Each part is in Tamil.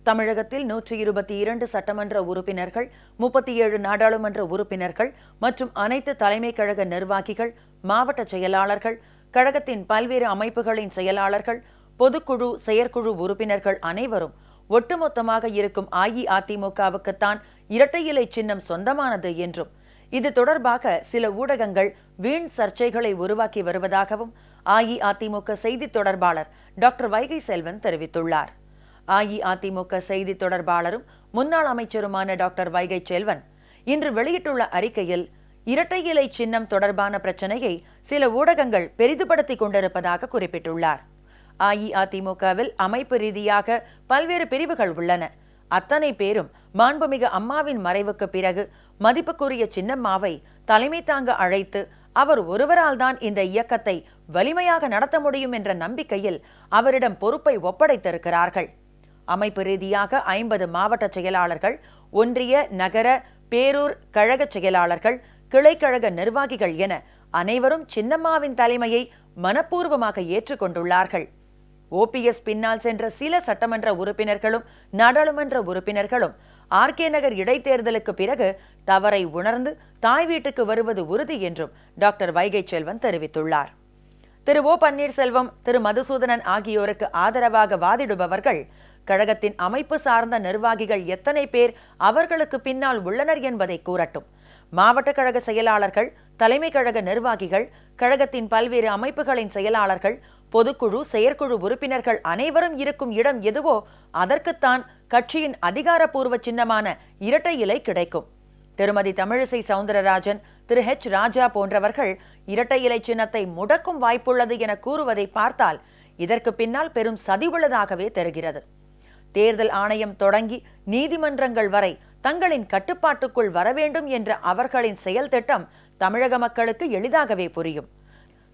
தமிழகத்தில் 122 சட்டமன்ற உறுப்பினர்கள், 37 நாடாளுமன்ற உறுப்பினர்கள் மற்றும் அனைத்து தலைமை கழக நிர்வாகிகள், மாவட்ட செயலாளர்கள், கழகத்தின் பல்வேறு அமைப்புகளின் செயலாளர்கள், பொதுக்குழு, செயற்குழு உறுப்பினர்கள் அனைவரும் ஒட்டுமொத்தமாக இருக்கும் அஇஅதிமுகவுக்குத்தான் இரட்டை இலை சின்னம் சொந்தமானது என்றும், இது தொடர்பாக சில ஊடகங்கள் வீண் சர்ச்சைகளை உருவாக்கி வருவதாகவும் அஇஅதிமுக செய்தி தொடர்பாளர் டாக்டர் வைகை செல்வன் தெரிவித்துள்ளார். அஇஅதிமுக செய்தி தொடர்பாளரும் முன்னாள் அமைச்சருமான டாக்டர் வைகை செல்வன் இன்று வெளியிட்டுள்ள அறிக்கையில், இரட்டை இலை சின்னம் தொடர்பான பிரச்சனையை சில ஊடகங்கள் பெரிதுபடுத்திக் கொண்டிருப்பதாக குறிப்பிட்டுள்ளார். அஇஅதிமுகவில் அமைப்பு ரீதியாக பல்வேறு பிரிவுகள் உள்ளன. அத்தனை பேரும் மாண்புமிகு அம்மாவின் மறைவுக்கு பிறகு மதிப்புக்குரிய சின்னம்மாவை தலைமை தாங்க அழைத்து அவர் ஒருவரால் தான் இந்த இயக்கத்தை வலிமையாக நடத்த முடியும் என்ற நம்பிக்கையில் அவரிடம் பொறுப்பை ஒப்படைத்திருக்கிறார்கள். அமைப்பு ரீதியாக 50 மாவட்ட செயலாளர்கள், ஒன்றிய, நகர, பேரூர் கழக செயலாளர்கள், கிளைக்கழக நிர்வாகிகள் என அனைவரும் சின்னம்மாவின் தலைமையை மனப்பூர்வமாக ஏற்றுக்கொண்டுள்ளார்கள். ஓபிஎஸ் பின்னால் சென்ற சில சட்டமன்ற உறுப்பினர்களும் நாடாளுமன்ற உறுப்பினர்களும் ஆர்கே நகர் இடைத்தேர்தலுக்கு பிறகு தவறை உணர்ந்து தாய் வீட்டுக்கு வருவது உறுதி என்றும் டாக்டர் வைகை செல்வன் தெரிவித்துள்ளார். திரு ஓ பன்னீர்செல்வம், திரு மதுசூதனன் ஆகியோருக்கு ஆதரவாக வாதிடுபவர்கள் கழகத்தின் அமைப்பு சார்ந்த நிர்வாகிகள் எத்தனை பேர் அவர்களுக்கு பின்னால் உள்ளனர் என்பதை கூறட்டும். மாவட்ட கழக செயலாளர்கள், தலைமை கழக நிர்வாகிகள், கழகத்தின் பல்வேறு அமைப்புகளின் செயலாளர்கள், பொதுக்குழு, செயற்குழு உறுப்பினர்கள் அனைவரும் இருக்கும் இடம் எதுவோ அதற்குத்தான் கட்சியின் அதிகாரப்பூர்வ சின்னமான இரட்டை இலை கிடைக்கும். திருமதி தமிழிசை சவுந்தரராஜன், திரு ஹெச் ராஜா போன்றவர்கள் இரட்டை இலை சின்னத்தை முடக்கும் வாய்ப்புள்ளது என கூறுவதை பார்த்தால் இதற்கு பின்னால் பெரும் சதி உள்ளதாகவே தெரிகிறது. தேர்தல் ஆணையம் தொடங்கி நீதிமன்றங்கள் வரை தங்களின் கட்டுப்பாட்டுக்குள் வர வேண்டும் என்ற அவர்களின் செயல் திட்டம் தமிழக மக்களுக்கு எளிதாகவே புரியும்.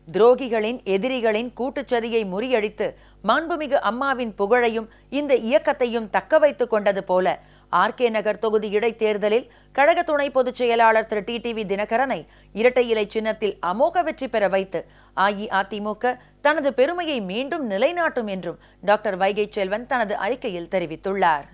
துரோகிகளின், எதிரிகளின் கூட்டுச்சதியை முறியடித்து மாண்புமிகு அம்மாவின் புகழையும் இந்த இயக்கத்தையும் தக்க வைத்துக் கொண்டது போல ஆர்கே நகர் தொகுதி இடைத்தேர்தலில் கழக துணை பொதுச் செயலாளர் திரு டிடிவி தினகரனை இரட்டை இலை சின்னத்தில் அமோக வெற்றி பெற வைத்து அஇஅதிமுக தனது பெருமையை மீண்டும் நிலைநாட்டும் என்றும் டாக்டர் வைகை செல்வன் தனது அறிக்கையில் தெரிவித்துள்ளார்.